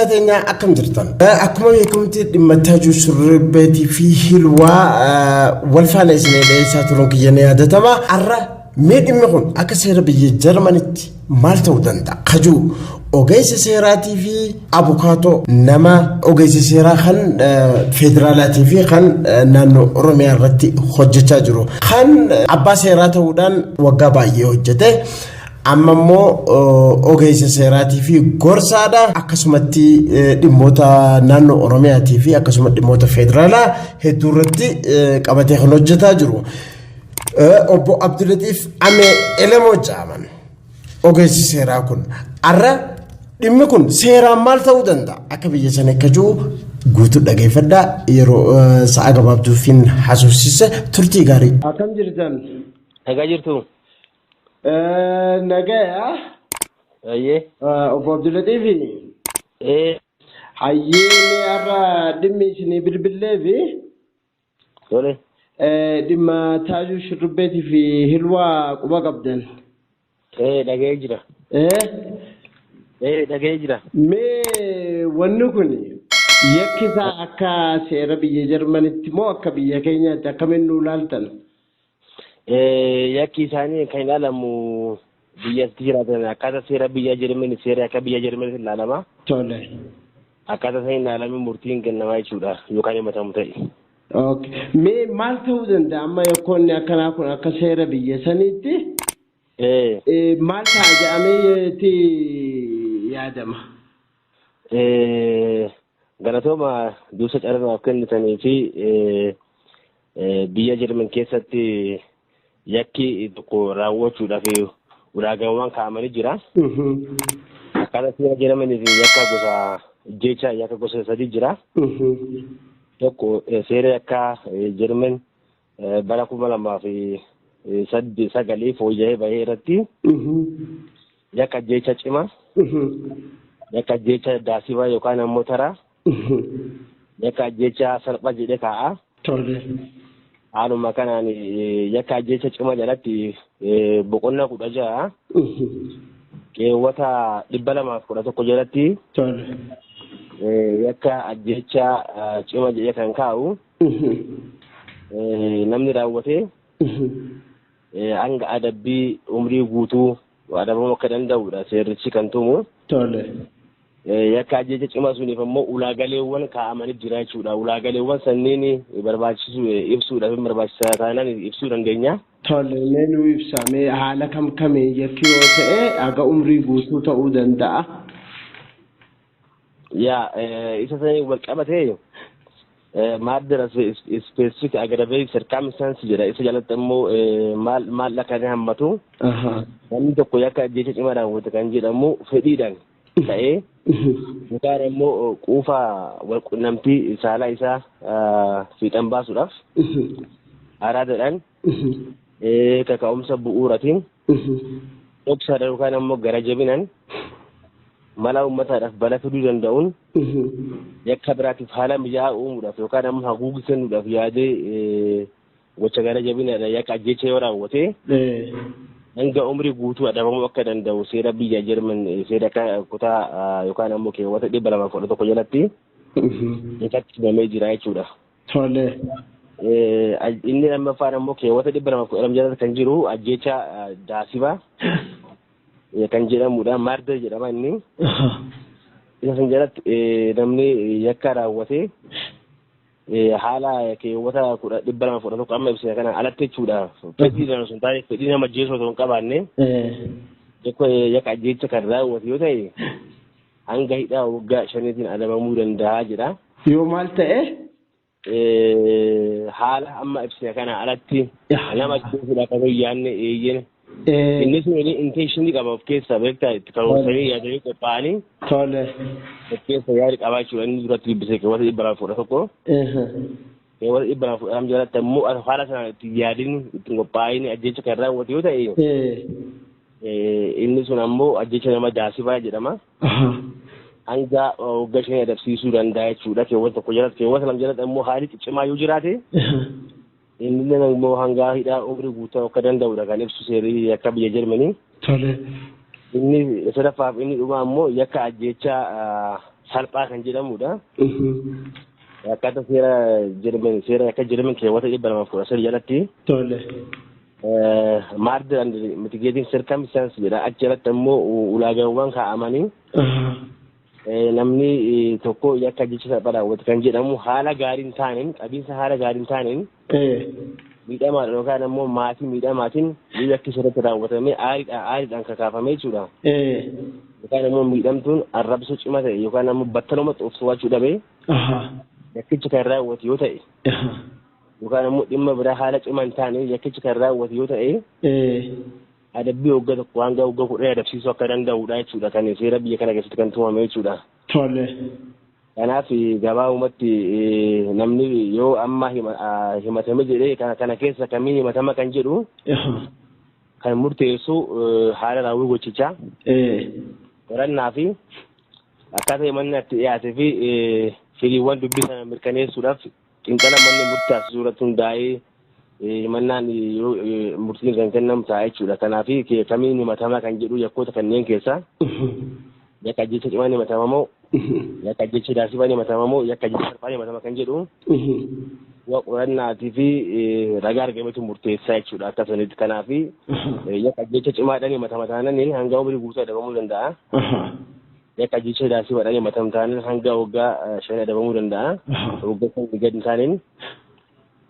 Tenya akkam jirtan akkuma beekamti dhimmataa jiru sirbeetii fi hilwaa wal faana isinii dhiyeessaa turuun kiyyan yaadatama arra mee dhimmi kun akka seera biyya Jarmanitti maal ta'uu danda'a kajuu ogeessa seeraatii fi abukaatoo nama ogeessa seeraa kan federaalaatii fi kan naannoo Oromiyaa irratti hojjechaa jiru kan abbaa seeraa ta'uudhaan waggaa baay'ee hojjete Amammo ogeessa seeraatii fi gorsaadha akkasumatti dhimmoota naannoo Oromiyaatii fi akkasuma dhimmoota federaalaa hedduu irratti qabatee kan hojjetaa jiru. Obbo Abdulatif Ame Elemoo Jaaman ogeessi seeraa kun arra dhimmi kun seeraan maal ta'uu danda'a akka biyya sana akka jiru guutuu dhageeffadhaa yeroo sa'a gabaabduufiin haasofsiise turtii gaarii. Akkam jirtan? Nagaa jirtu? Nagaya. Aye. Obbo Abdulatif. Hayyee ni arra dhimmi isinii bilbileefi. Tole. Dhimma taajuu shurrubbeetii fi hilwaa quba qabdan. Dhaga'ee jira. Dhaga'ee jira. Mee wanni kun yakkisaa akka seera biyya Jarmanitti moo akka biyya keenyaatti akkamiin nu ilaaltan? Yakki isaanii kan ilaalamu biyyatti jiraatan akkaataa seera biyya Jarmanii seera akka biyya Jarmaniitti ilaalama. Tole. Akkaataa isaan ilaalame murtiin kennamaa jechuudha yookaan himatamu ta'e. Okay. Mee maal ta'uu danda'a amma yakkoonni akkanaa kun akka seera biyya saniitti? Maal ta'a jedhameeti yaadama? Galatooma dursa carraaf kennitanii fi biyya Jarman keessatti yakki tokko raawwachuudhaaf ulaagaawwan kaa'amanii jira. Akkaataa seera Jarmanii fi yakka gosa jecha yakka gosa sadii jira. Tokko seera yakka Jarman bara 2009 fooyya'ee bahee irratti yakka jecha cimaa, yakka jecha daasibaa yookaan ammoo taraa, yakka jecha salphaa jedhee kaa'a. Haaluma kanaan yakka jecha cimaa jalatti boqonnaa 16 keewwata 211 jalatti yakka jecha cimaa jedhee kan kaa'u namni raawwate hanga adabbii umrii guutuu adabamuu akka danda'udha seerrichi kan tumu. Yakka jecha cimaa suniif ammoo ulaagaleewwan kaa'amanii jira jechuudha. Ulaagaleewwan sanniin barbaachisu ibsuudhaaf barbaachisaa taanaan ibsuu dandeenya. Tole mee nu ibsamee haala kam kamii yakki yoo ta'e aga umrii guutuu ta'uu danda'a. Isa sanii wal qabatee maaddara specific aggravated circumstance jedha. Isa jalatti ammoo maal akka hammatu. Namni tokko yakka jecha cimaa raawwate kan jedhamu fedhiidhaan ta'ee yookaan immoo quufaa walqunnamtii saalaa isaa fiixan baasuudhaaf araadaadhaan kaka'umsa bu'uuratiin dhoksaadhaan yookaan immoo gara jabinaan mala uummataadhaaf balaa fiduu danda'uun yakka biraatiif haala mijaa'aa uumuudhaaf yookaan immoo haguugi kennuudhaaf yaadee gocha gara jabinaadhaan yakka jecha yoo raawwate hanga umrii guutuu adabamuu akka danda'u seera biyya Jarman seera kutaa yookaan ammoo keewwata 211 jalatti ifatti himamee jira jechuudha. Tole. Inni lammaffaan ammoo keewwata 212 jalatti kan jiru ajjecha daasibaa kan jedhamudha. Maarder jedhama inni. Isa san jalatti namni yakka raawwate haala keewwata 211 amma ibsine kana alatti jechuudha. Fedhiidhaan sun taa'ee fedhii nama jeesoo osoo hin qabaanne yakka jecha kan raawwate yoo ta'e hanga hidhaa waggaa 5tiin adabamuu danda'a jedha. Yoo maal ta'e? Haala amma ibsine kana alatti nama jeesuudhaaf kan yaadne eeyyene. Inni sun intentionii qaba of keessaa beektaa itti karoorfamanii yaadanii qophaa'anii. Tole. Of keessa yaadi qabaachuudha inni duratti dubbisee keewwata 211. Keewwata 212 jalatti ammoo haala sana itti yaadin itti qophaa'anii ajjecha kan raawwate yoo ta'e inni sun ammoo ajjecha nama daasibaa jedhama. Hanga waggaa 5 adabsiisuu danda'a jechuudha keewwata tokko jalatti. Keewwata lama jalatti ammoo haalli ciccimaa yoo jiraate inni immoo hanga hidhaa umrii guutuu akka danda'udha kan ibsu seerri akka biyya Jarmanii. Tole. Inni sadaffaaf inni dhuma ammoo yakka ajjecha salphaa kan jedhamudha. Akkaataa seera akka jedhaman keewwata 213 jalatti. Tole. Murder and mitigating circumstances jedha. Achirratti immoo ulaagaawwan kaa'amanii. Namni tokko yakka jecha salphaa raawwate kan jedhamu haala gaariin taaneen qabiinsa haala gaariin taaneen. Miidhamaa yookaan immoo maatii miidhamaatiin yakki sirriitti raawwatamee aariidhaan kakaafamee jechuudha. Yookaan immoo miidhamtuun arrabsoo cimaa ta'e yookaan immoo battalumatti of to'achuu dhabee yakkichi kan raawwate yoo ta'e yookaan immoo dhimma biraa haala cimaa hin taane yakkichi kan raawwate yoo ta'e adabbii waggaa tokko hanga waggaa 10 adabsiisuu akka danda'udha jechuudha kan seera biyya kana keessatti kan tumame jechuudha. Tole. Kanaaf gabaabumatti namni yoo amma himatame jedhee kana keessa kamiin himatama kan jedhu kan murteessu haala raawwii gochichaa qorannaa fi akkaataa himannaa itti dhiyaatee fi firiiwwan dubbii sana mirkaneessuudhaaf xiinxala manni murtaasisu irratti hundaa'ee himannaan murtiin kan kennamu ta'a jechuudha. Kanaaf kamiin himatama kan jedhu yakkoota kanneen keessaa yakka jecha cimaan himatamamoo yakka jecha daasiban himatamamoo yakka jecha salphaan himatama kan jedhu qorannaatii fi ragaa argametu murteessaa jechuudha akkasanitti. Kanaaf yakka jecha cimaadhaan himatama taanaan hanga umurii guutuu adabamuu danda'a. Yakka jecha daasiban himatama taanaan hanga waggaa 5 adabamuu danda'a. Waggaa 5 gadi taanaan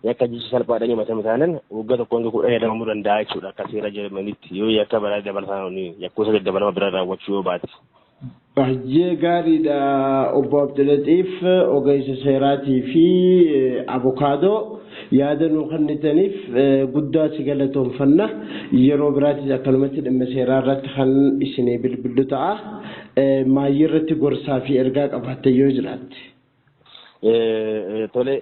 yakka jecha salphaadhaan himatama taanaan waggaa 1 hanga 10 adabamuu danda'a jechuudha akka seera Jarmaniitti yoo yakka biraa dabalataan yakkoota daddabalama biraa raawwachuu yoo baate. Baay'ee gaariidha obbo Abdulaxiif ogeessa seeraatii fi abukaadoo yaada nuu kennitaniif guddaa si galatoomfanna. Yeroo biraattis akkanumatti dhimma seeraa irratti kan isinii bilbillu ta'a. Maayii irratti gorsaa fi ergaa qabaatte yoo jiraatte. Tole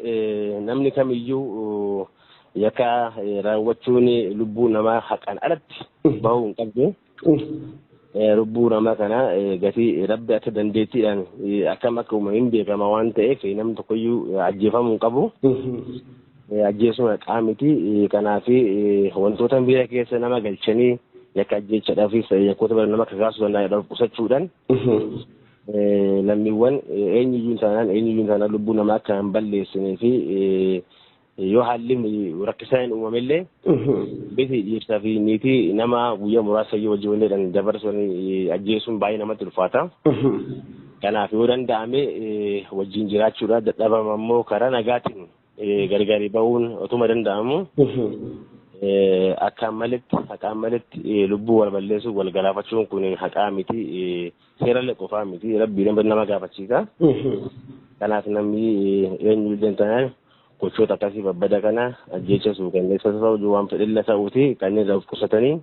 namni kamiyyuu yakka raawwachuun lubbuu namaa haqaan alatti bahuu hin qabdu. Lubbuu namaa kana gatii rabbi akka dandeettiidhaan akkam akka uumamin beekama waan ta'eef namni tokkoyyuu ajjeefamuu hin qabu. Ajjeesuun haqaa miti. Kanaaf wantoota biyya keessa nama galchanii yakka ajjeechaadhaafis yakkoota bara nama kakaasuu danda'an qusachuudhaan lammiiwwan eenyuyyuu taanaan lubbuu namaa akka hin balleessinee fi yoo haalli rakkisaan uumamellee biti dhiirsaa fi niitii nama guyyaa muraasa yoo wajjin dabarsuun ajjeesuun baay'ee namatti ulfaata. Kanaaf yoo danda'ame wajjin jiraachuudha. Dadhabama immoo karaa nagaatiin gargari bahuun otuma danda'amu akkaan malitti lubbuu wal balleessuu wal galaafachuun kun haqaa miti. Seerallee qofaa miti. Rabbiin nama gaafachiisa. Kanaaf namni eenyu dantanaan gochoota akkasii babbada kana ajjeecha suukanneessa ta'uu waan fedhilla ta'uuti kanneen irraa of qusatanii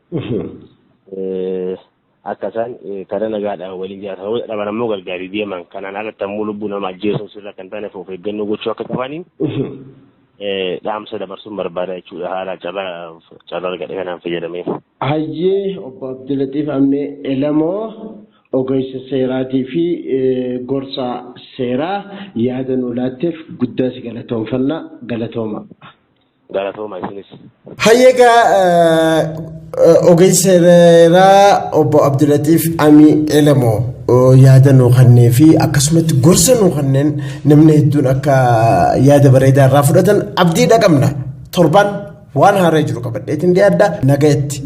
akka isaan karaa nagaadhaan waliin jiraatan dhaban ammoo gargaarii deeman. Kanaan alatti ammoo lubbuu nama ajjeesuun sirra kan taane of eeggannoo gochuu akka qabaniin dhaamsa dabarsuun barbaada jechuudha haala carraa gadhee kanaan fayyadamee. Hayyee obbo Abdulaxiif Ammee Elamoo ogeessa seeraatii fi gorsa seeraa yaada nuu laatteef guddaa si galatoomfanna. Galatooma. Galatooma isinis. Hayyeegaa ogeessa seeraa obbo Abdulaxiif Ammee Elamoo yaada nuu kennee fi akkasumatti gorsa nuu kenneen namni hedduun akka yaada bareedaa irraa fudhatan abdiidha qabna. Torban waan haaraa jiru qabadheetiin dhiyaadha nagayetti.